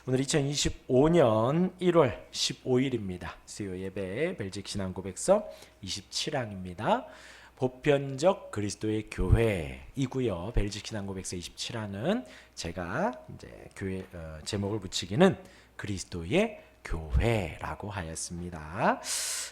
오늘 2025년 1월 15일입니다. 수요 예배 벨직 신앙 고백서 27항입니다. 보편적 그리스도의 교회이고요. 벨직 신앙 고백서 27항은 제가 이제 교회 제목을 붙이기는 그리스도의 교회라고 하였습니다.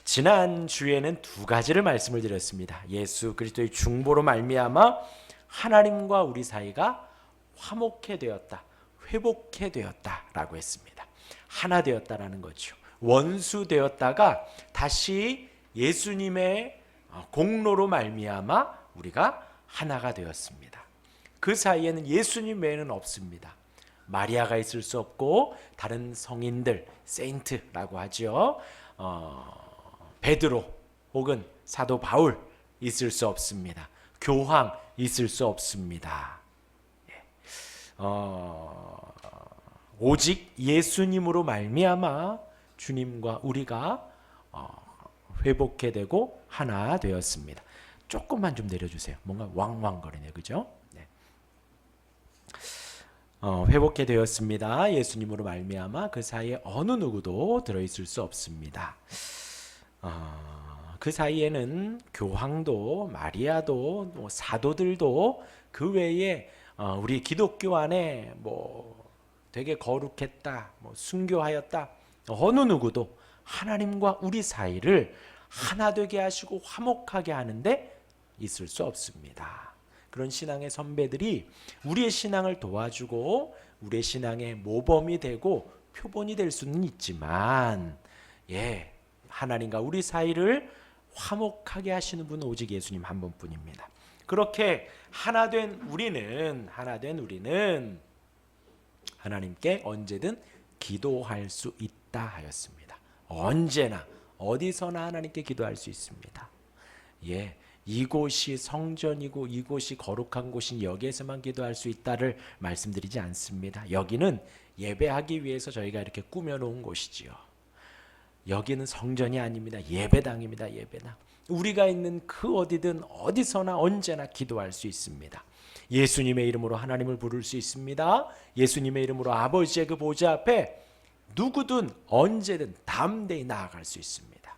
지난 주에는 두 가지를 말씀을 드렸습니다. 예수 그리스도의 중보로 말미암아 하나님과 우리 사이가 화목해 되었다, 회복해 되었다라고 했습니다. 하나 되었다라는 거죠. 원수 되었다가 다시 예수님의 공로로 말미암아 우리가 하나가 되었습니다. 그 사이에는 예수님 외에는 없습니다. 마리아가 있을 수 없고 다른 성인들, 세인트라고 하죠. 베드로 혹은 사도 바울 있을 수 없습니다. 교황 있을 수 없습니다. 오직 예수님으로 말미암아 주님과 우리가 회복해 되고 하나 되었습니다. 조금만 좀 내려주세요. 뭔가 왕왕거리네요, 그죠? 네. 회복해 되었습니다. 예수님으로 말미암아 그 사이에 어느 누구도 들어있을 수 없습니다. 그 사이에는 교황도 마리아도 사도들도 그 외에 우리 기독교 안에 되게 거룩했다, 순교하였다, 어느 누구도 하나님과 우리 사이를 하나 되게 하시고 화목하게 하는데 있을 수 없습니다. 그런 신앙의 선배들이 우리의 신앙을 도와주고 우리의 신앙의 모범이 되고 표본이 될 수는 있지만, 하나님과 우리 사이를 화목하게 하시는 분은 오직 예수님 한 분뿐입니다. 그렇게 하나된 우리는 하나님께 언제든 기도할 수 있다 하였습니다. 언제나 어디서나 하나님께 기도할 수 있습니다. 이곳이 성전이고 이곳이 거룩한 곳인 여기에서만 기도할 수 있다를 말씀드리지 않습니다. 여기는 예배하기 위해서 저희가 이렇게 꾸며놓은 곳이지요. 여기는 성전이 아닙니다. 예배당입니다. 예배당. 우리가 있는 그 어디든 어디서나 언제나 기도할 수 있습니다. 예수님의 이름으로 하나님을 부를 수 있습니다. 예수님의 이름으로 아버지의 그 보좌 앞에 누구든 언제든 담대히 나아갈 수 있습니다.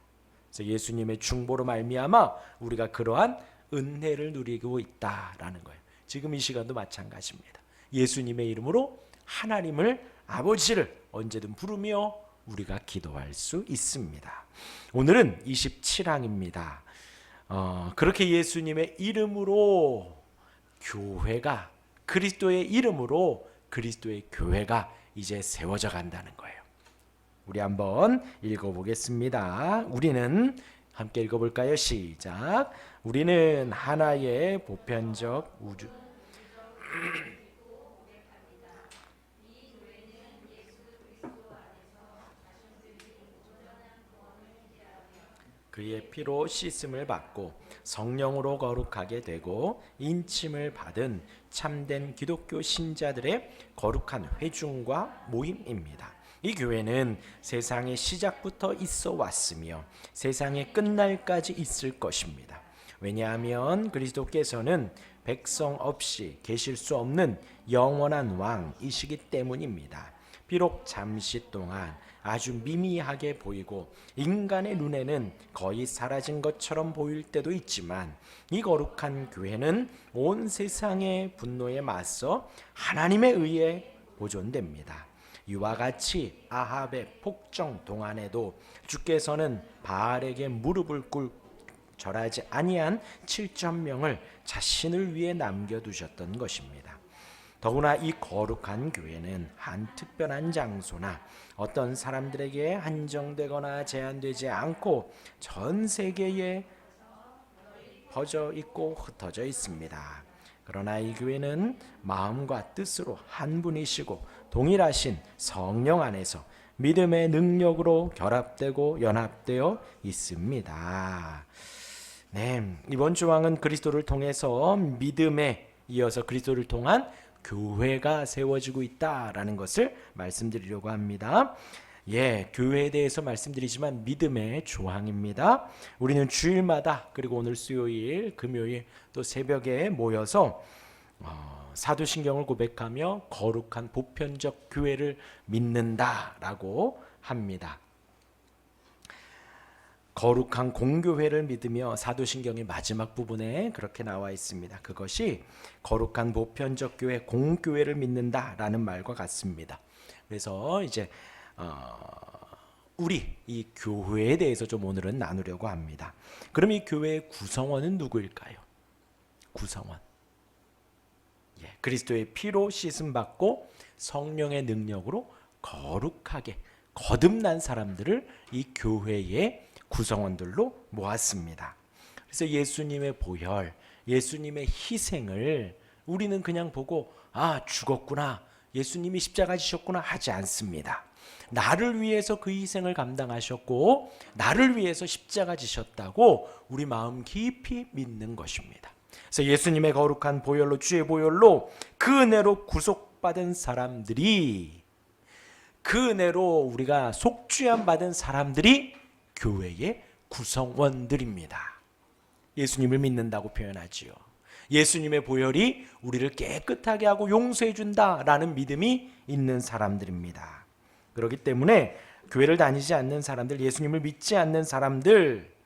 그래서 예수님의 중보로 말미암아 우리가 그러한 은혜를 누리고 있다라는 거예요. 지금 이 시간도 마찬가지입니다. 예수님의 이름으로 하나님을, 아버지를 언제든 부르며 우리가 기도할 수 있습니다. 오늘은 27항입니다. 그렇게 예수님의 이름으로 교회가, 그리스도의 이름으로 그리스도의 교회가 이제 세워져 간다는 거예요. 우리 한번 읽어보겠습니다. 우리는 함께 읽어볼까요? 시작. 우리는 하나의 보편적 우주 그의 피로 씻음을 받고 성령으로 거룩하게 되고 인침을 받은 참된 기독교 신자들의 거룩한 회중과 모임입니다. 이 교회는 세상의 시작부터 있어 왔으며 세상의 끝날까지 있을 것입니다. 왜냐하면 그리스도께서는 백성 없이 계실 수 없는 영원한 왕이시기 때문입니다. 비록 잠시 동안 아주 미미하게 보이고 인간의 눈에는 거의 사라진 것처럼 보일 때도 있지만, 이 거룩한 교회는 온 세상의 분노에 맞서 하나님에 의해 보존됩니다. 이와 같이 아합의 폭정 동안에도 주께서는 바알에게 무릎을 꿇고 절하지 아니한 7,000명을 자신을 위해 남겨두셨던 것입니다. 더구나 이 거룩한 교회는 한 특별한 장소나 어떤 사람들에게 한정되거나 제한되지 않고 전 세계에 퍼져 있고 흩어져 있습니다. 그러나 이 교회는 마음과 뜻으로 한 분이시고 동일하신 성령 안에서 믿음의 능력으로 결합되고 연합되어 있습니다. 이번 조항은 그리스도를 통해서 믿음에 이어서 그리스도를 통한 교회가 세워지고 있다라는 것을 말씀드리려고 합니다. 교회에 대해서 말씀드리지만 믿음의 조항입니다. 우리는 주일마다, 그리고 오늘 수요일, 금요일 또 새벽에 모여서 사도신경을 고백하며 거룩한 보편적 교회를 믿는다라고 합니다. 거룩한 공교회를 믿으며 사도신경의 마지막 부분에 그렇게 나와 있습니다. 그것이 거룩한 보편적 교회 공교회를 믿는다라는 말과 같습니다. 그래서 이제 우리 이 교회에 대해서 좀 오늘은 나누려고 합니다. 그럼 이 교회의 구성원은 누구일까요? 구성원. 그리스도의 피로 씻음 받고 성령의 능력으로 거룩하게 거듭난 사람들을 이 교회의 구성원들로 모았습니다. 그래서 예수님의 보혈, 예수님의 희생을 우리는 그냥 보고 죽었구나, 예수님이 십자가 지셨구나 하지 않습니다. 나를 위해서 그 희생을 감당하셨고 나를 위해서 십자가 지셨다고 우리 마음 깊이 믿는 것입니다. 그래서 예수님의 거룩한 보혈로, 주의 보혈로 그 은혜로 구속받은 사람들이, 그 은혜로 우리가 속죄함 받은 사람들이 교회의 구성원들입니다. 예수님을 믿는다고 표현하지요. 예수님의 보혈이 우리를 깨끗하게 하고 용서해 준다라는 믿음이 있는 사람들입니다. 그렇기 때문에 교회를 다니지 않는 사람들, 예수님을 믿지 않는 사람들,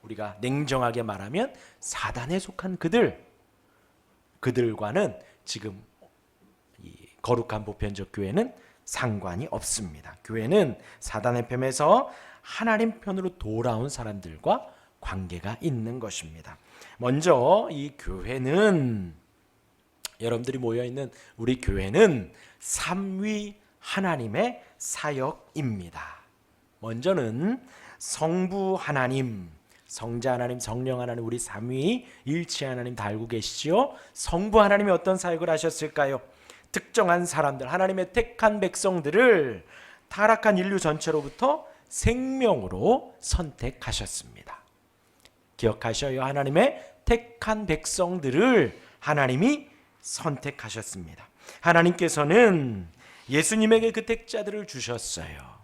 우리가 냉정하게 말하면 사단에 속한 그들과는 지금 이 거룩한 보편적 교회는 상관이 없습니다. 교회는 사단의 편에서 하나님 편으로 돌아온 사람들과 관계가 있는 것입니다. 먼저 이 교회는, 여러분들이 모여있는 우리 교회는 삼위 하나님의 사역입니다. 먼저는 성부 하나님, 성자 하나님, 성령 하나님, 우리 삼위 일체 하나님 다 알고 계시죠? 성부 하나님이 어떤 사역을 하셨을까요? 특정한 사람들, 하나님의 택한 백성들을 타락한 인류 전체로부터 생명으로 선택하셨습니다. 기억하셔요. 하나님의 택한 백성들을 하나님이 선택하셨습니다. 하나님께서는 예수님에게 그 택자들을 주셨어요.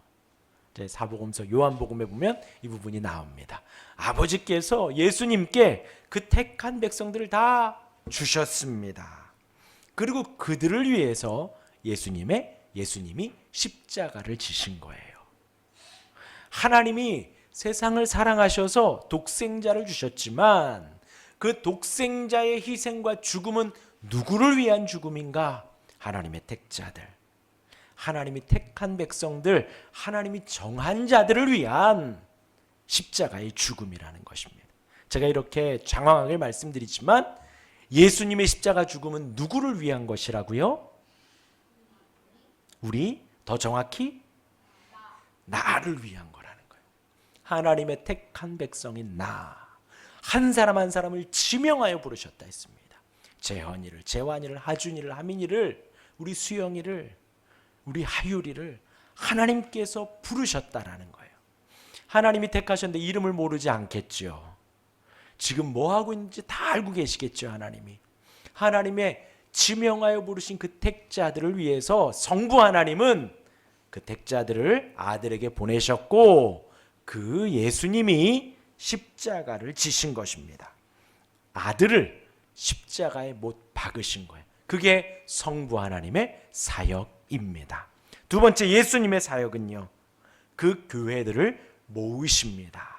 사복음서 요한복음에 보면 이 부분이 나옵니다. 아버지께서 예수님께 그 택한 백성들을 다 주셨습니다. 그리고 그들을 위해서 예수님이 십자가를 지신 거예요. 하나님이 세상을 사랑하셔서 독생자를 주셨지만 그 독생자의 희생과 죽음은 누구를 위한 죽음인가? 하나님의 택자들, 하나님이 택한 백성들, 하나님이 정한 자들을 위한 십자가의 죽음이라는 것입니다. 제가 이렇게 장황하게 말씀드리지만 예수님의 십자가 죽음은 누구를 위한 것이라고요? 더 정확히 나를 위한 거라는 거예요. 하나님의 택한 백성인 한 사람 한 사람을 지명하여 부르셨다 했습니다. 재헌이를, 재환이를, 하준이를, 하민이를, 우리 수영이를, 우리 하율이를 하나님께서 부르셨다라는 거예요. 하나님이 택하셨는데 이름을 모르지 않겠죠. 지금 뭐 하고 있는지 다 알고 계시겠죠. 하나님의 지명하여 부르신 그 택자들을 위해서 성부 하나님은 그 택자들을 아들에게 보내셨고 그 예수님이 십자가를 지신 것입니다. 아들을 십자가에 못 박으신 거예요. 그게 성부 하나님의 사역입니다. 두 번째, 예수님의 사역은요, 그 교회들을 모으십니다.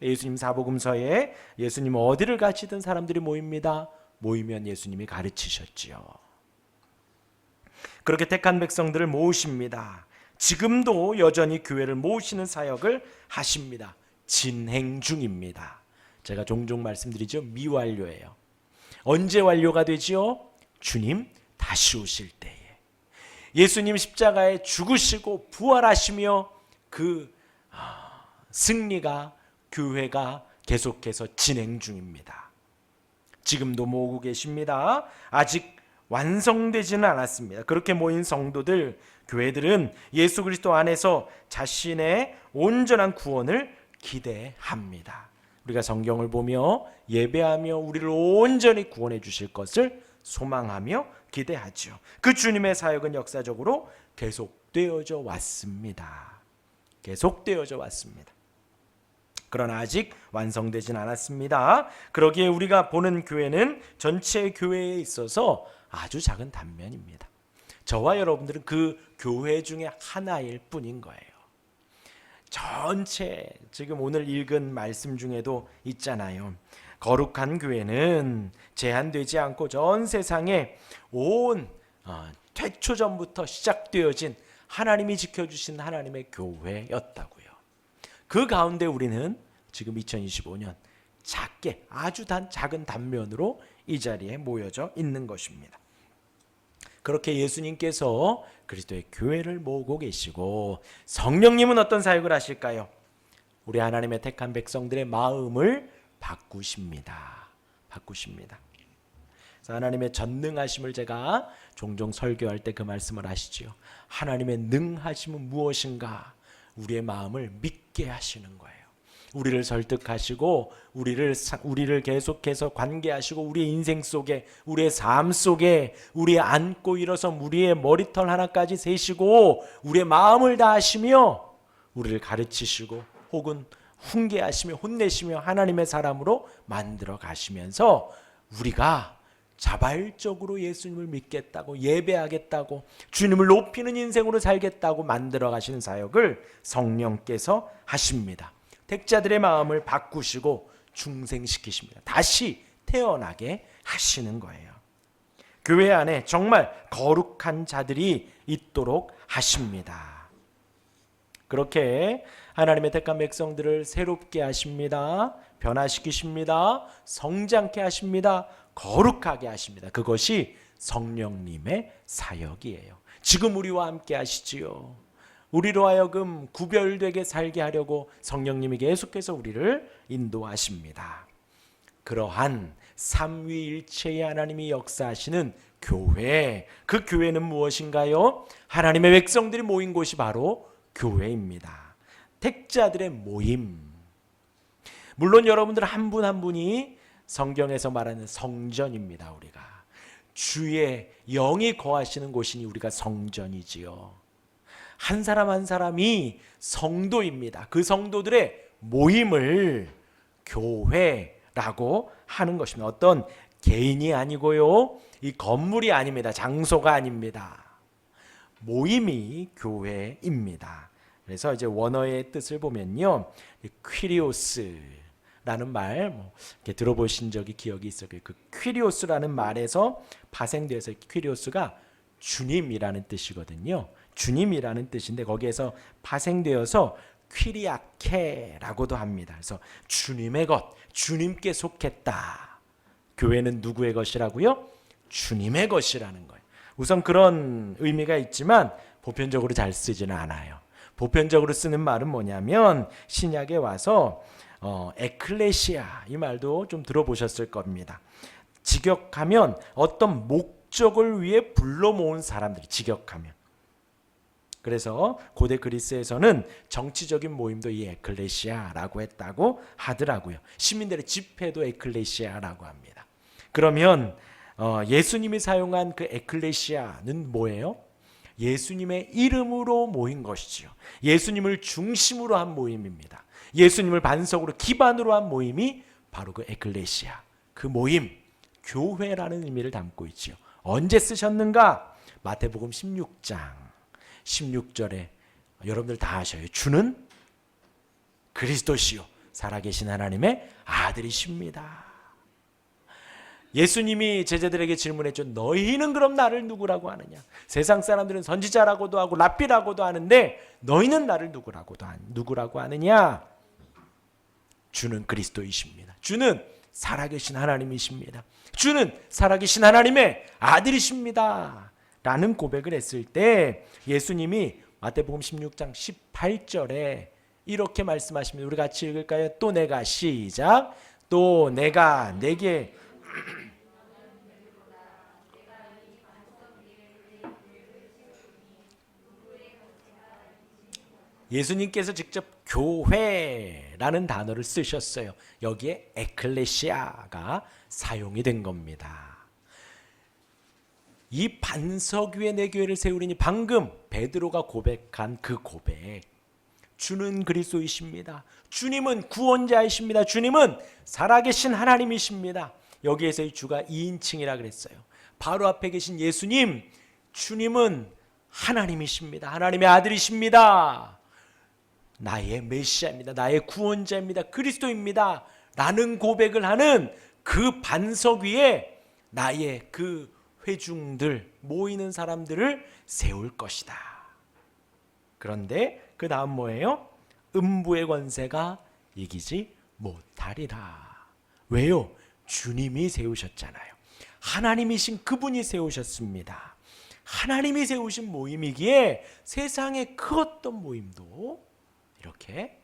예수님 사복음서에 예수님 어디를 가시든 사람들이 모입니다. 모이면 예수님이 가르치셨지요. 그렇게 택한 백성들을 모으십니다. 지금도 여전히 교회를 모으시는 사역을 하십니다. 진행 중입니다. 제가 종종 말씀드리죠. 미완료예요. 언제 완료가 되지요? 주님 다시 오실 때에. 예수님 십자가에 죽으시고 부활하시며 그 승리가, 교회가 계속해서 진행 중입니다. 지금도 모으고 계십니다. 아직 완성되지는 않았습니다. 그렇게 모인 성도들, 교회들은 예수 그리스도 안에서 자신의 온전한 구원을 기대합니다. 우리가 성경을 보며 예배하며 우리를 온전히 구원해 주실 것을 소망하며 기대하죠. 그 주님의 사역은 역사적으로 계속되어져 왔습니다. 계속되어져 왔습니다. 그러나 아직 완성되진 않았습니다. 그러기에 우리가 보는 교회는 전체 교회에 있어서 아주 작은 단면입니다. 저와 여러분들은 그 교회 중에 하나일 뿐인 거예요. 전체 지금 오늘 읽은 말씀 중에도 있잖아요. 거룩한 교회는 제한되지 않고 전 세상에 온 태초전부터 시작되어진 하나님이 지켜주신 하나님의 교회였다고요. 그 가운데 우리는 지금 2025년 작게 아주 작은 단면으로 이 자리에 모여져 있는 것입니다. 그렇게 예수님께서 그리스도의 교회를 모으고 계시고 성령님은 어떤 사역을 하실까요? 우리 하나님의 택한 백성들의 마음을 바꾸십니다. 그래서 하나님의 전능하심을 제가 종종 설교할 때 그 말씀을 하시지요. 하나님의 능하심은 무엇인가? 우리의 마음을 믿게 하시는 거예요. 우리를 설득하시고 우리를 계속해서 관계하시고 우리의 인생 속에 우리의 삶 속에 우리의 안고 일어서 우리의 머리털 하나까지 세시고 우리의 마음을 다하시며 우리를 가르치시고 혹은 훈계하시며 혼내시며 하나님의 사람으로 만들어 가시면서 우리가 자발적으로 예수님을 믿겠다고 예배하겠다고 주님을 높이는 인생으로 살겠다고 만들어 가시는 사역을 성령께서 하십니다. 택자들의 마음을 바꾸시고 중생시키십니다. 다시 태어나게 하시는 거예요. 교회 안에 정말 거룩한 자들이 있도록 하십니다. 그렇게 하나님의 택한 백성들을 새롭게 하십니다. 변화시키십니다. 성장케 하십니다. 거룩하게 하십니다. 그것이 성령님의 사역이에요. 지금 우리와 함께 하시지요. 우리로 하여금 구별되게 살게 하려고 성령님이 계속해서 우리를 인도하십니다. 그러한 삼위일체의 하나님이 역사하시는 교회, 그 교회는 무엇인가요? 하나님의 백성들이 모인 곳이 바로 교회입니다. 택자들의 모임. 물론 여러분들 한 분 한 분이 성경에서 말하는 성전입니다. 우리가 주의 영이 거하시는 곳이니 우리가 성전이지요. 한 사람 한 사람이 성도입니다. 그 성도들의 모임을 교회라고 하는 것입니다. 어떤 개인이 아니고요. 이 건물이 아닙니다. 장소가 아닙니다. 모임이 교회입니다. 그래서 이제 원어의 뜻을 보면요. 퀴리오스라는 말 이렇게 들어보신 적이 기억이 있어요. 그 퀴리오스라는 말에서 파생돼서 퀴리오스가 주님이라는 뜻이거든요. 주님이라는 뜻인데 거기에서 파생되어서 퀴리아케라고도 합니다. 그래서 주님의 것, 주님께 속했다. 교회는 누구의 것이라고요? 주님의 것이라는 거예요. 우선 그런 의미가 있지만 보편적으로 잘 쓰지는 않아요. 보편적으로 쓰는 말은 뭐냐면 신약에 와서 에클레시아 이 말도 좀 들어보셨을 겁니다. 직역하면 어떤 목적을 위해 불러 모은 사람들이 직역하면. 그래서 고대 그리스에서는 정치적인 모임도 이 에클레시아라고 했다고 하더라고요. 시민들의 집회도 에클레시아라고 합니다. 그러면 예수님이 사용한 그 에클레시아는 뭐예요? 예수님의 이름으로 모인 것이지요. 예수님을 중심으로 한 모임입니다. 예수님을 반석으로 기반으로 한 모임이 바로 그 에클레시아, 그 모임, 교회라는 의미를 담고 있지요. 언제 쓰셨는가? 마태복음 16장 16절에 여러분들 다 아셔요. 주는 그리스도시요 살아계신 하나님의 아들이십니다. 예수님이 제자들에게 질문했죠. 너희는 그럼 나를 누구라고 하느냐? 세상 사람들은 선지자라고도 하고 랍비라고도 하는데 너희는 나를 누구라고 하느냐? 주는 그리스도이십니다. 주는 살아계신 하나님이십니다. 주는 살아계신 하나님의 아들이십니다. 라는 고백을 했을 때 예수님이 마태복음 16장 18절에 이렇게 말씀하십니다. 우리 같이 읽을까요? 또 내가 시작. 또 내가 내게 예수님께서 직접 교회라는 단어를 쓰셨어요. 여기에 에클레시아가 사용이 된 겁니다. 이 반석 위에 내 교회를 세우리니 방금 베드로가 고백한 그 고백, 주는 그리스도이십니다. 주님은 구원자이십니다. 주님은 살아계신 하나님이십니다. 여기에서 이 주가 2인칭이라 그랬어요. 바로 앞에 계신 예수님, 주님은 하나님이십니다. 하나님의 아들이십니다. 나의 메시아입니다. 나의 구원자입니다. 그리스도입니다. 라는 고백을 하는 그 반석 위에 나의 그 회중들, 모이는 사람들을 세울 것이다. 그런데 그 다음 뭐예요? 음부의 권세가 이기지 못하리라. 왜요? 주님이 세우셨잖아요. 하나님이신 그분이 세우셨습니다. 하나님이 세우신 모임이기에 세상의 그 어떤 모임도 이렇게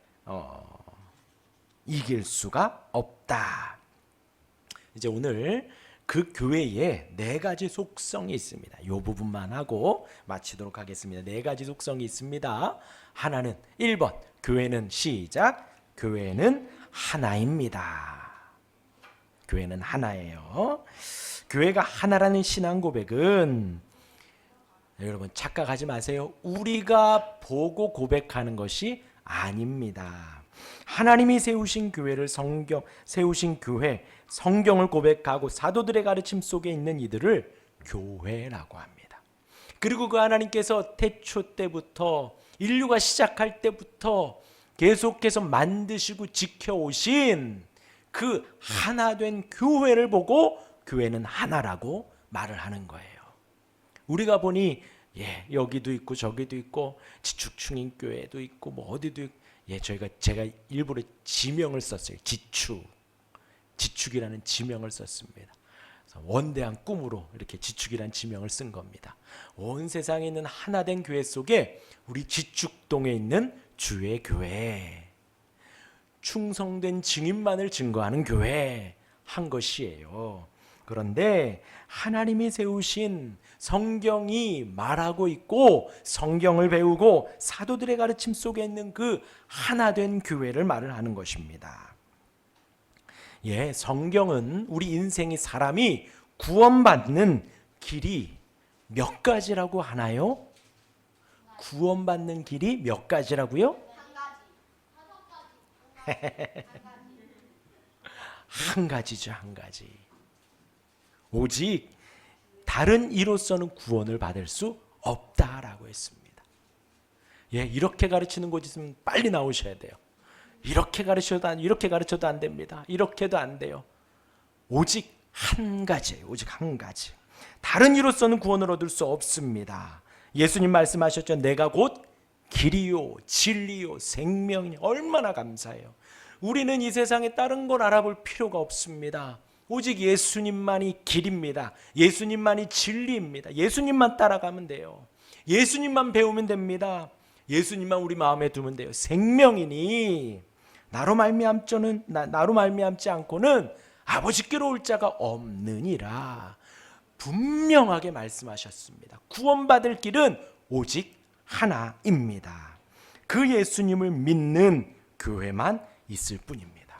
이길 수가 없다. 이제 오늘 그 교회에 4가지 속성이 있습니다. 이 부분만 하고 마치도록 하겠습니다. 4가지 속성이 있습니다. 하나는 1번, 교회는 시작, 교회는 하나입니다. 교회는 하나예요. 교회가 하나라는 신앙 고백은, 여러분 착각하지 마세요. 우리가 보고 고백하는 것이 아닙니다. 하나님이 세우신 교회를 세우신 교회, 성경을 고백하고 사도들의 가르침 속에 있는 이들을 교회라고 합니다. 그리고 그 하나님께서 태초 때부터, 인류가 시작할 때부터 계속해서 만드시고 지켜오신 그 하나된 교회를 보고 교회는 하나라고 말을 하는 거예요. 우리가 보니 여기도 있고 저기도 있고 지축충인 교회도 있고 뭐 어디도 있고, 제가 일부러 지명을 썼어요. 지축이라는 지명을 썼습니다. 원대한 꿈으로 이렇게 지축이라는 지명을 쓴 겁니다. 온 세상에 있는 하나된 교회 속에 우리 지축동에 있는 주의 교회, 충성된 증인만을 증거하는 교회 한 것이에요. 그런데 하나님이 세우신, 성경이 말하고 있고 성경을 배우고 사도들의 가르침 속에 있는 그 하나된 교회를 말을 하는 것입니다. 성경은 우리 인생의 사람이 구원받는 길이 몇 가지라고 하나요? 구원받는 길이 몇 가지라고요? 한 가지죠, 한 가지. 오직 다른 이로서는 구원을 받을 수 없다라고 했습니다. 이렇게 가르치는 곳 있으면 빨리 나오셔야 돼요. 이렇게 가르쳐도 안 됩니다. 이렇게도 안 돼요. 오직 한 가지예요. 오직 한 가지. 다른 이로서는 구원을 얻을 수 없습니다. 예수님 말씀하셨죠. 내가 곧 길이요 진리요 생명이니. 얼마나 감사해요. 우리는 이 세상에 다른 걸 알아볼 필요가 없습니다. 오직 예수님만이 길입니다. 예수님만이 진리입니다. 예수님만 따라가면 돼요. 예수님만 배우면 됩니다. 예수님만 우리 마음에 두면 돼요. 생명이니 나로 말미암지 않고는 아버지께로 올 자가 없느니라 분명하게 말씀하셨습니다. 구원받을 길은 오직 하나입니다. 그 예수님을 믿는 교회만 있을 뿐입니다.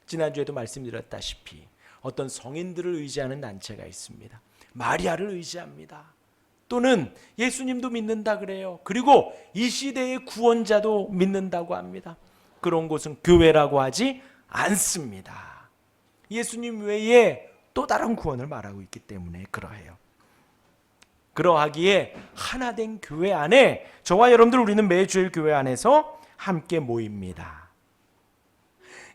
지난주에도 말씀드렸다시피 어떤 성인들을 의지하는 단체가 있습니다. 마리아를 의지합니다. 또는 예수님도 믿는다 그래요. 그리고 이 시대의 구원자도 믿는다고 합니다. 그런 곳은 교회라고 하지 않습니다. 예수님 외에 또 다른 구원을 말하고 있기 때문에 그러해요. 그러하기에 하나된 교회 안에 저와 여러분들, 우리는 매주일 교회 안에서 함께 모입니다.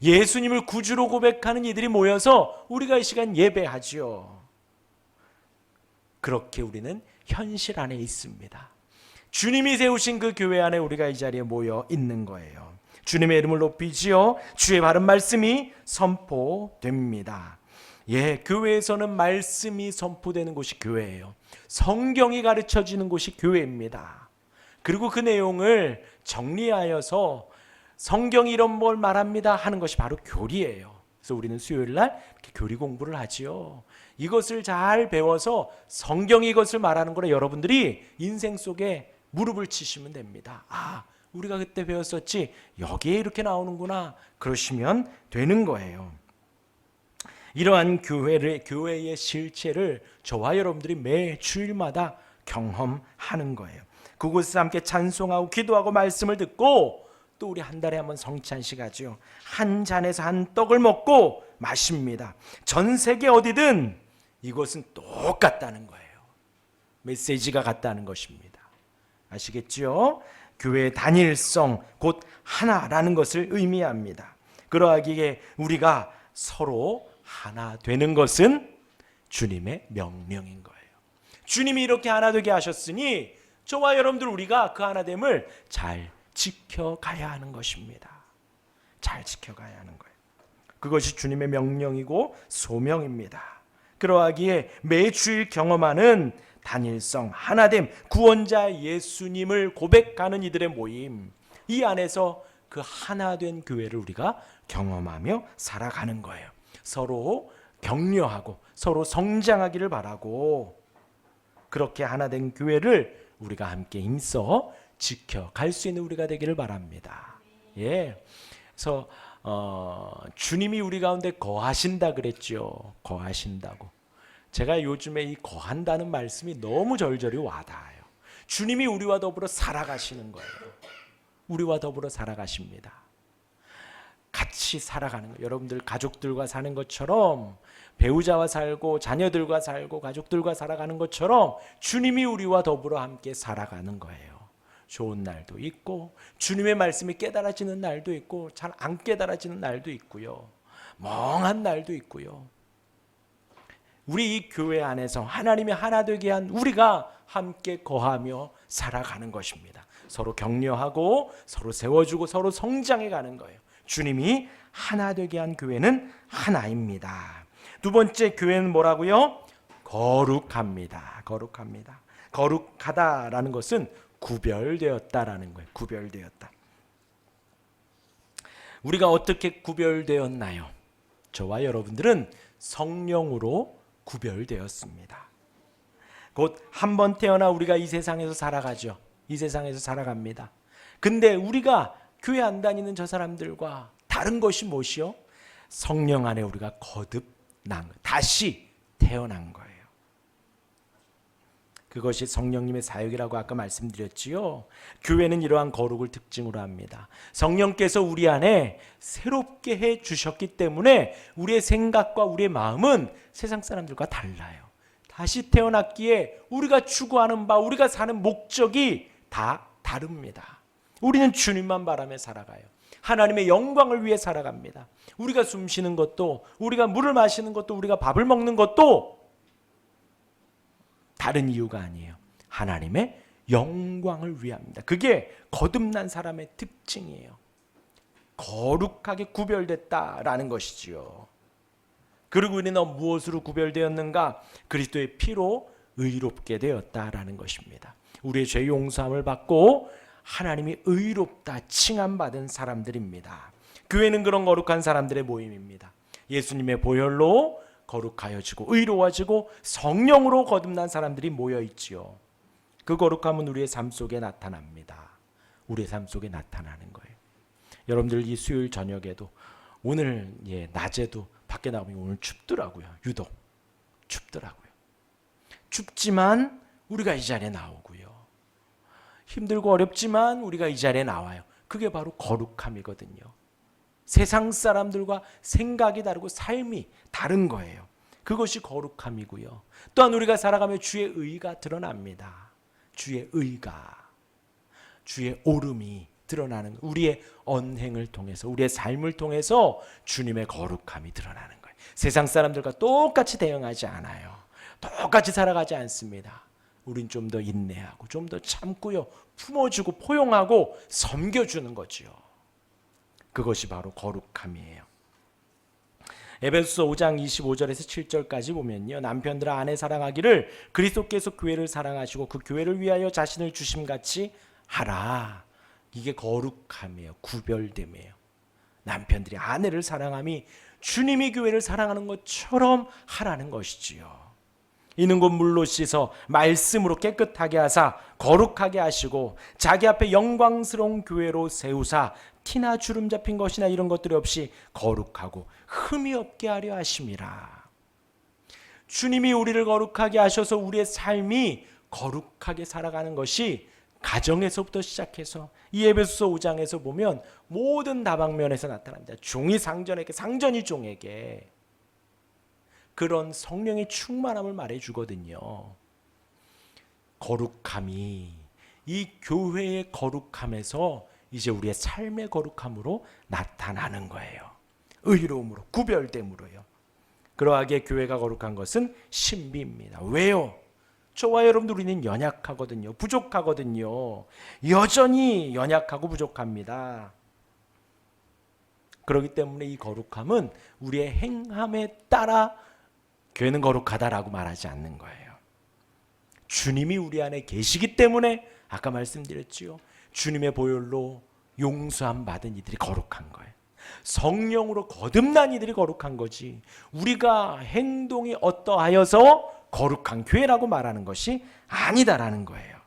예수님을 구주로 고백하는 이들이 모여서 우리가 이 시간 예배하죠. 그렇게 우리는 현실 안에 있습니다. 주님이 세우신 그 교회 안에 우리가 이 자리에 모여 있는 거예요. 주님의 이름을 높이지요. 주의 바른 말씀이 선포됩니다. 교회에서는 말씀이 선포되는 곳이 교회예요. 성경이 가르쳐지는 곳이 교회입니다. 그리고 그 내용을 정리하여서 성경이 이런 뭘 말합니다 하는 것이 바로 교리예요. 그래서 우리는 수요일 날 이렇게 교리 공부를 하지요. 이것을 잘 배워서 성경이 이것을 말하는 거라 여러분들이 인생 속에 무릎을 치시면 됩니다. 우리가 그때 배웠었지, 여기에 이렇게 나오는구나, 그러시면 되는 거예요. 이러한 교회의 실체를 저와 여러분들이 매 주일마다 경험하는 거예요. 그곳에서 함께 찬송하고 기도하고 말씀을 듣고 또 우리 한 달에 한 번 성찬식 하죠. 한 잔에서 한 떡을 먹고 마십니다. 전 세계 어디든 이것은 똑같다는 거예요. 메시지가 같다는 것입니다. 아시겠죠? 교회의 단일성, 곧 하나라는 것을 의미합니다. 그러하기에 우리가 서로 하나 되는 것은 주님의 명령인 거예요. 주님이 이렇게 하나 되게 하셨으니 저와 여러분들 우리가 그 하나됨을 잘 지켜가야 하는 것입니다. 잘 지켜가야 하는 거예요. 그것이 주님의 명령이고 소명입니다. 그러하기에 매주일 경험하는 단일성, 하나됨, 구원자 예수님을 고백하는 이들의 모임, 이 안에서 그 하나된 교회를 우리가 경험하며 살아가는 거예요. 서로 격려하고 서로 성장하기를 바라고, 그렇게 하나된 교회를 우리가 함께 힘써 지켜갈 수 있는 우리가 되기를 바랍니다. 예, 그래서 주님이 우리 가운데 거하신다 그랬죠. 거하신다고. 제가 요즘에 이 거한다는 말씀이 너무 절절히 와닿아요. 주님이 우리와 더불어 살아가시는 거예요. 우리와 더불어 살아가십니다. 같이 살아가는 거예요. 여러분들 가족들과 사는 것처럼, 배우자와 살고 자녀들과 살고 가족들과 살아가는 것처럼 주님이 우리와 더불어 함께 살아가는 거예요. 좋은 날도 있고 주님의 말씀이 깨달아지는 날도 있고 잘 안 깨달아지는 날도 있고요. 멍한 날도 있고요. 우리 이 교회 안에서 하나님이 하나 되게 한 우리가 함께 거하며 살아가는 것입니다. 서로 격려하고 서로 세워주고 서로 성장해 가는 거예요. 주님이 하나 되게 한 교회는 하나입니다. 두 번째, 교회는 뭐라고요? 거룩합니다. 거룩합니다. 거룩하다라는 것은 구별되었다라는 거예요. 구별되었다. 우리가 어떻게 구별되었나요? 저와 여러분들은 성령으로 구별되었습니다. 곧 한 번 태어나 우리가 이 세상에서 살아가죠. 이 세상에서 살아갑니다. 근데 우리가 교회 안 다니는 저 사람들과 다른 것이 무엇이요? 성령 안에 우리가 거듭난, 다시 태어난 거예요. 그것이 성령님의 사역이라고 아까 말씀드렸지요. 교회는 이러한 거룩을 특징으로 합니다. 성령께서 우리 안에 새롭게 해 주셨기 때문에 우리의 생각과 우리의 마음은 세상 사람들과 달라요. 다시 태어났기에 우리가 추구하는 바, 우리가 사는 목적이 다 다릅니다. 우리는 주님만 바라며 살아가요. 하나님의 영광을 위해 살아갑니다. 우리가 숨 쉬는 것도, 우리가 물을 마시는 것도, 우리가 밥을 먹는 것도 다른 이유가 아니에요. 하나님의 영광을 위함입니다. 그게 거듭난 사람의 특징이에요. 거룩하게 구별됐다라는 것이지요. 그리고 우리는 무엇으로 구별되었는가? 그리스도의 피로 의롭게 되었다라는 것입니다. 우리의 죄 용서함을 받고 하나님이 의롭다 칭함받은 사람들입니다. 교회는 그런 거룩한 사람들의 모임입니다. 예수님의 보혈로 거룩하여지고 의로워지고 성령으로 거듭난 사람들이 모여 있지요. 그 거룩함은 우리의 삶 속에 나타납니다. 우리의 삶 속에 나타나는 거예요. 여러분들 이 수요일 저녁에도, 오늘 낮에도 밖에 나가면 오늘 춥더라고요. 유독 춥더라고요. 춥지만 우리가 이 자리에 나오고요. 힘들고 어렵지만 우리가 이 자리에 나와요. 그게 바로 거룩함이거든요. 세상 사람들과 생각이 다르고 삶이 다른 거예요. 그것이 거룩함이고요. 또한 우리가 살아가며 주의 의가 드러납니다. 주의 의가, 주의 오름이 드러나는, 우리의 언행을 통해서, 우리의 삶을 통해서 주님의 거룩함이 드러나는 거예요. 세상 사람들과 똑같이 대응하지 않아요. 똑같이 살아가지 않습니다. 우린 좀 더 인내하고 좀 더 참고요, 품어주고 포용하고 섬겨주는 거지요. 그것이 바로 거룩함이에요. 에베소서 5장 25절에서 7절까지 보면요, 남편들아 아내 사랑하기를 그리스도께서 교회를 사랑하시고 그 교회를 위하여 자신을 주심같이 하라. 이게 거룩함이에요. 구별됨이에요. 남편들이 아내를 사랑함이 주님이 교회를 사랑하는 것처럼 하라는 것이지요. 이는 곧 물로 씻어 말씀으로 깨끗하게 하사 거룩하게 하시고 자기 앞에 영광스러운 교회로 세우사 티나 주름 잡힌 것이나 이런 것들이 없이 거룩하고 흠이 없게 하려 하심이라. 주님이 우리를 거룩하게 하셔서 우리의 삶이 거룩하게 살아가는 것이 가정에서부터 시작해서 이 에베소서 5장에서 보면 모든 다방면에서 나타납니다. 종이 상전에게, 상전이 종에게 그런 성령의 충만함을 말해주거든요. 거룩함이 이 교회의 거룩함에서 이제 우리의 삶의 거룩함으로 나타나는 거예요. 의로움으로, 구별됨으로요. 그러하게 교회가 거룩한 것은 신비입니다. 왜요? 저와 여러분들 우리는 연약하거든요. 부족하거든요. 여전히 연약하고 부족합니다. 그렇기 때문에 이 거룩함은 우리의 행함에 따라 교회는 거룩하다라고 말하지 않는 거예요. 주님이 우리 안에 계시기 때문에 아까 말씀드렸지요. 주님의 보혈로 용서함 받은 이들이 거룩한 거예요. 성령으로 거듭난 이들이 거룩한 거지. 우리가 행동이 어떠하여서 거룩한 교회라고 말하는 것이 아니다라는 거예요.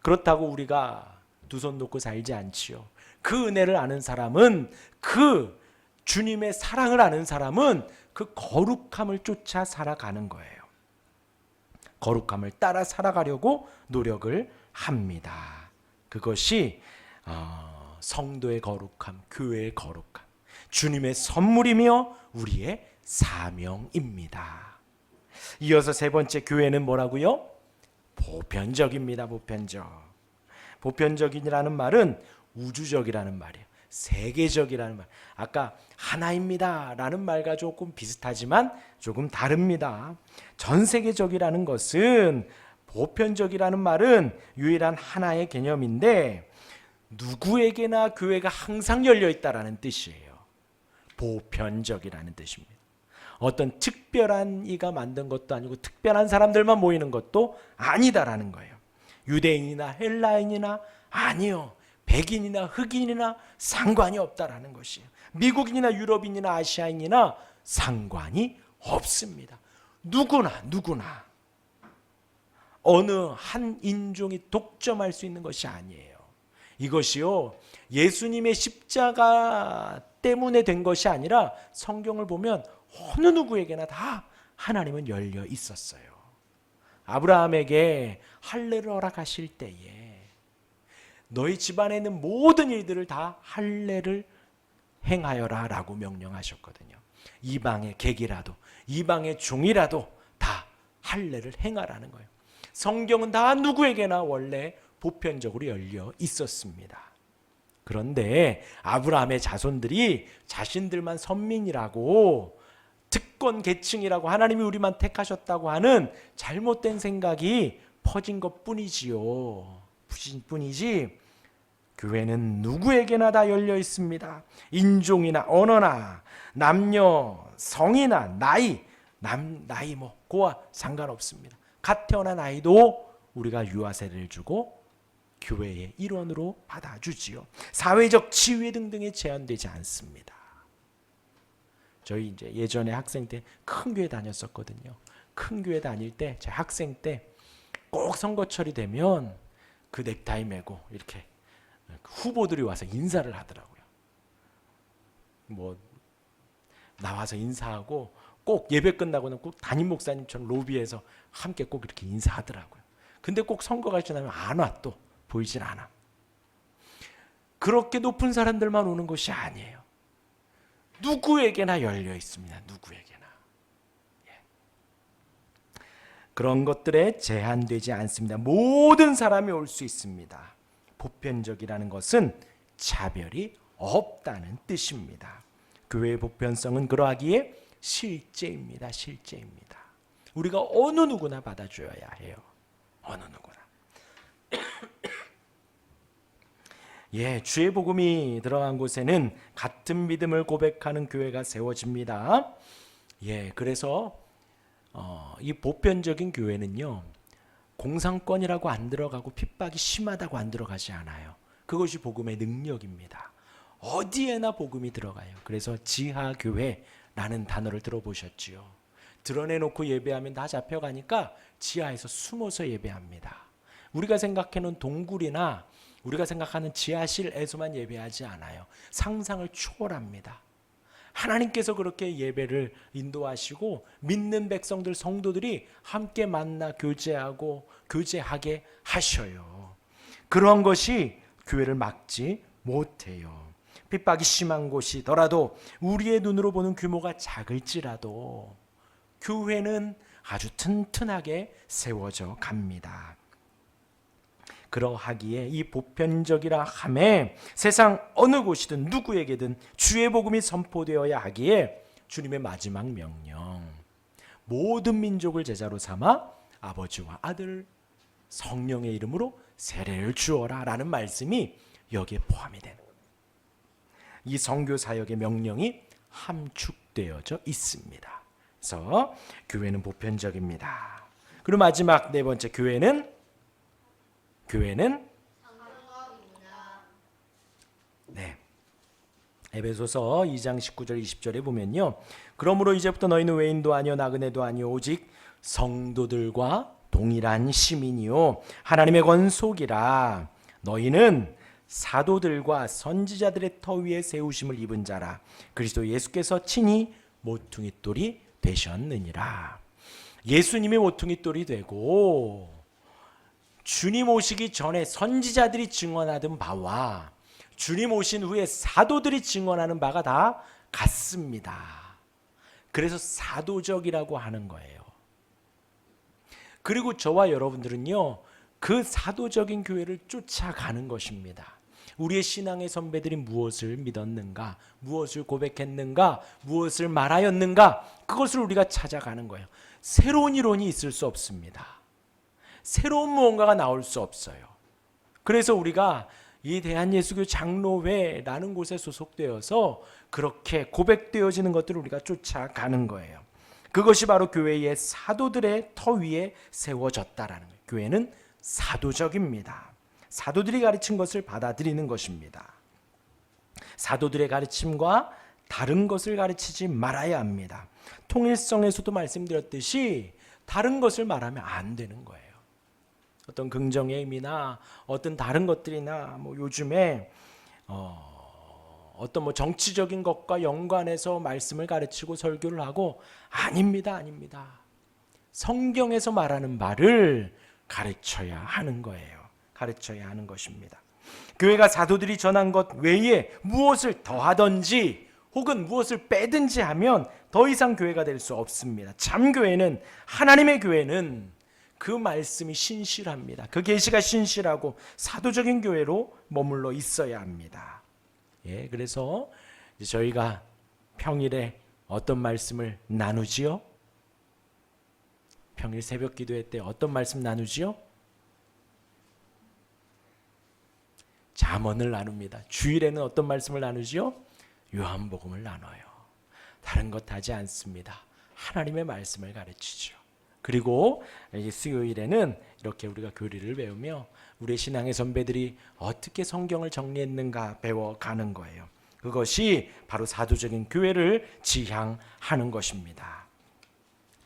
그렇다고 우리가 두 손 놓고 살지 않지요. 그 은혜를 아는 사람은, 그 주님의 사랑을 아는 사람은 그 거룩함을 쫓아 살아가는 거예요. 거룩함을 따라 살아가려고 노력을 합니다. 그것이 성도의 거룩함, 교회의 거룩함, 주님의 선물이며 우리의 사명입니다. 이어서 세 번째, 교회는 뭐라고요? 보편적입니다. 보편적. 보편적이라는 말은 우주적이라는 말이에요. 세계적이라는 말. 아까 하나입니다 라는 말과 조금 비슷하지만 조금 다릅니다. 전 세계적이라는 것은, 보편적이라는 말은 유일한 하나의 개념인데 누구에게나 교회가 항상 열려 있다라는 뜻이에요. 보편적이라는 뜻입니다. 어떤 특별한 이가 만든 것도 아니고 특별한 사람들만 모이는 것도 아니다라는 거예요. 유대인이나 헬라인이나 아니요. 백인이나 흑인이나 상관이 없다라는 것이에요. 미국인이나 유럽인이나 아시아인이나 상관이 없습니다. 누구나 어느 한 인종이 독점할 수 있는 것이 아니에요. 이것이요, 예수님의 십자가 때문에 된 것이 아니라 성경을 보면 어느 누구에게나 다 하나님은 열려 있었어요. 아브라함에게 할례를 허락하실 때에 너희 집안에 있는 모든 일들을 다 할례를 행하여라 라고 명령하셨거든요. 이방의 객이라도, 이방의 종이라도 다 할례를 행하라는 거예요. 성경은 다 누구에게나 원래 보편적으로 열려 있었습니다. 그런데 아브라함의 자손들이 자신들만 선민이라고, 특권 계층이라고, 하나님이 우리만 택하셨다고 하는 잘못된 생각이 퍼진 것뿐이지요. 뿐이지 교회는 누구에게나 다 열려 있습니다. 인종이나 언어나 남녀, 성이나 나이, 나이 그와 상관없습니다. 갓 태어난 아이도 우리가 유아세를 주고 교회의 일원으로 받아주지요. 사회적 지위 등등에 제한되지 않습니다. 저희 이제 예전에 학생 때 큰 교회 다녔었거든요. 큰 교회 다닐 때 제 학생 때 꼭 선거철이 되면 그 넥타이 메고 이렇게 후보들이 와서 인사를 하더라고요. 뭐 나와서 인사하고 꼭 예배 끝나고는 꼭 담임 목사님처럼 로비에서 함께 꼭 이렇게 인사하더라고요. 근데 꼭 선거가 지나면 안 와, 또 보이질 않아. 그렇게 높은 사람들만 오는 것이 아니에요. 누구에게나 열려 있습니다. 누구에게나. 그런 것들에 제한되지 않습니다. 모든 사람이 올 수 있습니다. 보편적이라는 것은 차별이 없다는 뜻입니다. 교회의 보편성은 그러하기에 실제입니다. 실제입니다. 우리가 어느 누구나 받아줘야 해요. 어느 누구나. 주의 복음이 들어간 곳에는 같은 믿음을 고백하는 교회가 세워집니다. 그래서 이 보편적인 교회는요, 공산권이라고 안 들어가고 핍박이 심하다고 안 들어가지 않아요. 그것이 복음의 능력입니다. 어디에나 복음이 들어가요. 그래서 지하교회라는 단어를 들어보셨지요. 드러내놓고 예배하면 다 잡혀가니까 지하에서 숨어서 예배합니다. 우리가 생각하는 동굴이나 우리가 생각하는 지하실에서만 예배하지 않아요. 상상을 초월합니다. 하나님께서 그렇게 예배를 인도하시고 믿는 백성들, 성도들이 함께 만나 교제하고 교제하게 하셔요. 그러한 것이 교회를 막지 못해요. 핍박이 심한 곳이더라도 우리의 눈으로 보는 규모가 작을지라도 교회는 아주 튼튼하게 세워져 갑니다. 그러하기에 이 보편적이라 함에 세상 어느 곳이든 누구에게든 주의 복음이 선포되어야 하기에 주님의 마지막 명령, 모든 민족을 제자로 삼아 아버지와 아들 성령의 이름으로 세례를 주어라 라는 말씀이 여기에 포함이 되는 거예요. 이 선교 사역의 명령이 함축되어져 있습니다. 그래서 교회는 보편적입니다. 그리고 마지막 네 번째, 교회는 네, 에베소서 2장 19절 20절에 보면요, 그러므로 이제부터 너희는 외인도 아니요 나그네도 아니요 오직 성도들과 동일한 시민이요 하나님의 권속이라. 너희는 사도들과 선지자들의 터 위에 세우심을 입은 자라. 그리스도 예수께서 친히 모퉁이 돌이 되셨느니라. 예수님이 모퉁이 돌이 되고 주님 오시기 전에 선지자들이 증언하던 바와 주님 오신 후에 사도들이 증언하는 바가 다 같습니다. 그래서 사도적이라고 하는 거예요. 그리고 저와 여러분들은요, 그 사도적인 교회를 쫓아가는 것입니다. 우리의 신앙의 선배들이 무엇을 믿었는가, 무엇을 고백했는가, 무엇을 말하였는가, 그것을 우리가 찾아가는 거예요. 새로운 이론이 있을 수 없습니다. 새로운 무언가가 나올 수 없어요. 그래서 우리가 이 대한예수교 장로회라는 곳에 소속되어서 그렇게 고백되어지는 것들을 우리가 쫓아가는 거예요. 그것이 바로 교회의 사도들의 터 위에 세워졌다라는 거예요. 교회는 사도적입니다. 사도들이 가르친 것을 받아들이는 것입니다. 사도들의 가르침과 다른 것을 가르치지 말아야 합니다. 통일성에서도 말씀드렸듯이 다른 것을 말하면 안 되는 거예요. 어떤 긍정의 의미나 어떤 다른 것들이나 요즘에 어떤 정치적인 것과 연관해서 말씀을 가르치고 설교를 하고, 아닙니다. 성경에서 말하는 말을 가르쳐야 하는 거예요. 가르쳐야 하는 것입니다. 교회가 사도들이 전한 것 외에 무엇을 더하든지 혹은 무엇을 빼든지 하면 더 이상 교회가 될 수 없습니다. 참 교회는, 하나님의 교회는 그 말씀이 신실합니다. 그 계시가 신실하고 사도적인 교회로 머물러 있어야 합니다. 예, 그래서 저희가 평일에 어떤 말씀을 나누지요? 평일 새벽 기도회 때 어떤 말씀 나누지요? 잠언을 나눕니다. 주일에는 어떤 말씀을 나누지요? 요한복음을 나눠요. 다른 것 하지 않습니다. 하나님의 말씀을 가르치죠. 그리고 수요일에는 이렇게 우리가 교리를 배우며 우리의 신앙의 선배들이 어떻게 성경을 정리했는가 배워가는 거예요. 그것이 바로 사도적인 교회를 지향하는 것입니다.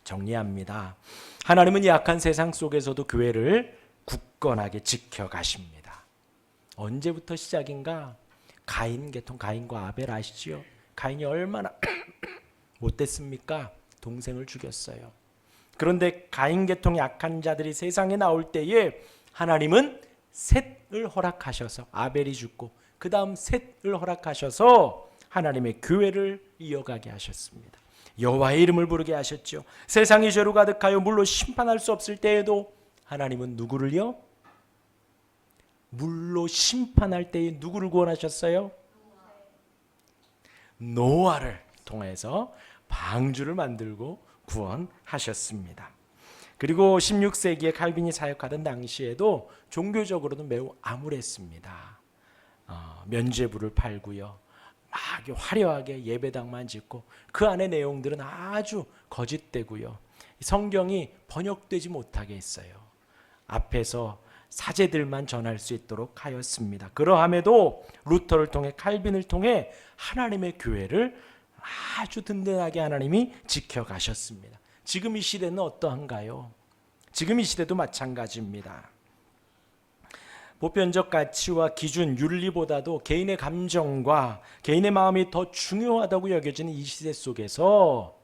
정리합니다. 하나님은 약한 세상 속에서도 교회를 굳건하게 지켜가십니다. 언제부터 시작인가? 가인 계통, 가인과 아벨 아시지요? 가인이 얼마나 못됐습니까? 동생을 죽였어요. 그런데 가인 계통의 약한 자들이 세상에 나올 때에 하나님은 셋을 허락하셔서, 아벨이 죽고 그 다음 셋을 허락하셔서 하나님의 교회를 이어가게 하셨습니다. 여호와의 이름을 부르게 하셨죠. 세상이 죄로 가득하여 물로 심판할 수 없을 때에도 하나님은 누구를요? 물로 심판할 때에 누구를 구원하셨어요? 노아를 통해서 방주를 만들고 구원하셨습니다. 그리고 16세기에 칼빈이 사역하던 당시에도 종교적으로는 매우 암울했습니다. 면죄부를 팔고요, 막 화려하게 예배당만 짓고 그 안의 내용들은 아주 거짓되고요, 성경이 번역되지 못하게 했어요. 앞에서 사제들만 전할 수 있도록 하였습니다. 그러함에도 루터를 통해, 칼빈을 통해 하나님의 교회를 아주 든든하게 하나님이 지켜가셨습니다. 지금 이 시대는 어떠한가요? 지금 이 시대도 마찬가지입니다. 보편적 가치와 기준, 윤리보다도 개인의 감정과 개인의 마음이 더 중요하다고 여겨지는 이 시대 속에서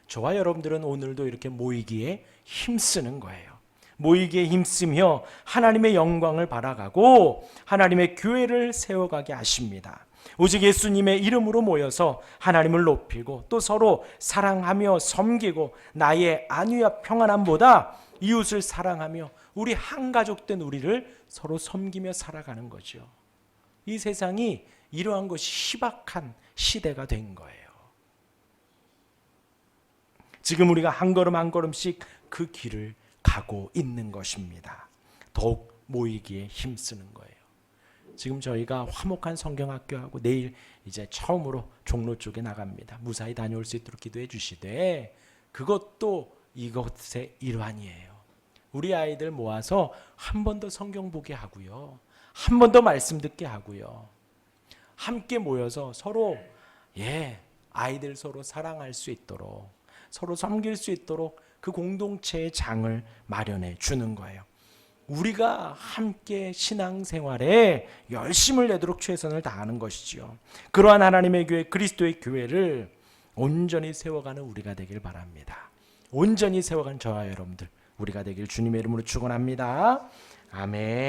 저와 여러분들은 오늘도 이렇게 모이기에 힘쓰는 거예요. 모이기에 힘쓰며 하나님의 영광을 바라가고 하나님의 교회를 세워가게 하십니다. 오직 예수님의 이름으로 모여서 하나님을 높이고 또 서로 사랑하며 섬기고 나의 안위와 평안함보다 이웃을 사랑하며 우리 한 가족된 우리를 서로 섬기며 살아가는 거죠. 이 세상이 이러한 것이 희박한 시대가 된 거예요. 지금 우리가 한 걸음 한 걸음씩 그 길을 가고 있는 것입니다. 더욱 모이기에 힘쓰는 거예요. 지금 저희가 화목한 성경학교하고 내일 이제 처음으로 종로 쪽에 나갑니다. 무사히 다녀올 수 있도록 기도해 주시되 그것도 이것의 일환이에요. 우리 아이들 모아서 한 번 더 성경 보게 하고요. 한 번 더 말씀 듣게 하고요. 함께 모여서 서로 아이들 서로 사랑할 수 있도록 서로 섬길 수 있도록 그 공동체의 장을 마련해 주는 거예요. 우리가 함께 신앙생활에 열심을 내도록 최선을 다하는 것이지요. 그러한 하나님의 교회 그리스도의 교회를 온전히 세워가는 우리가 되길 바랍니다. 온전히 세워간 저와 여러분들 우리가 되길 주님의 이름으로 축원합니다. 아멘.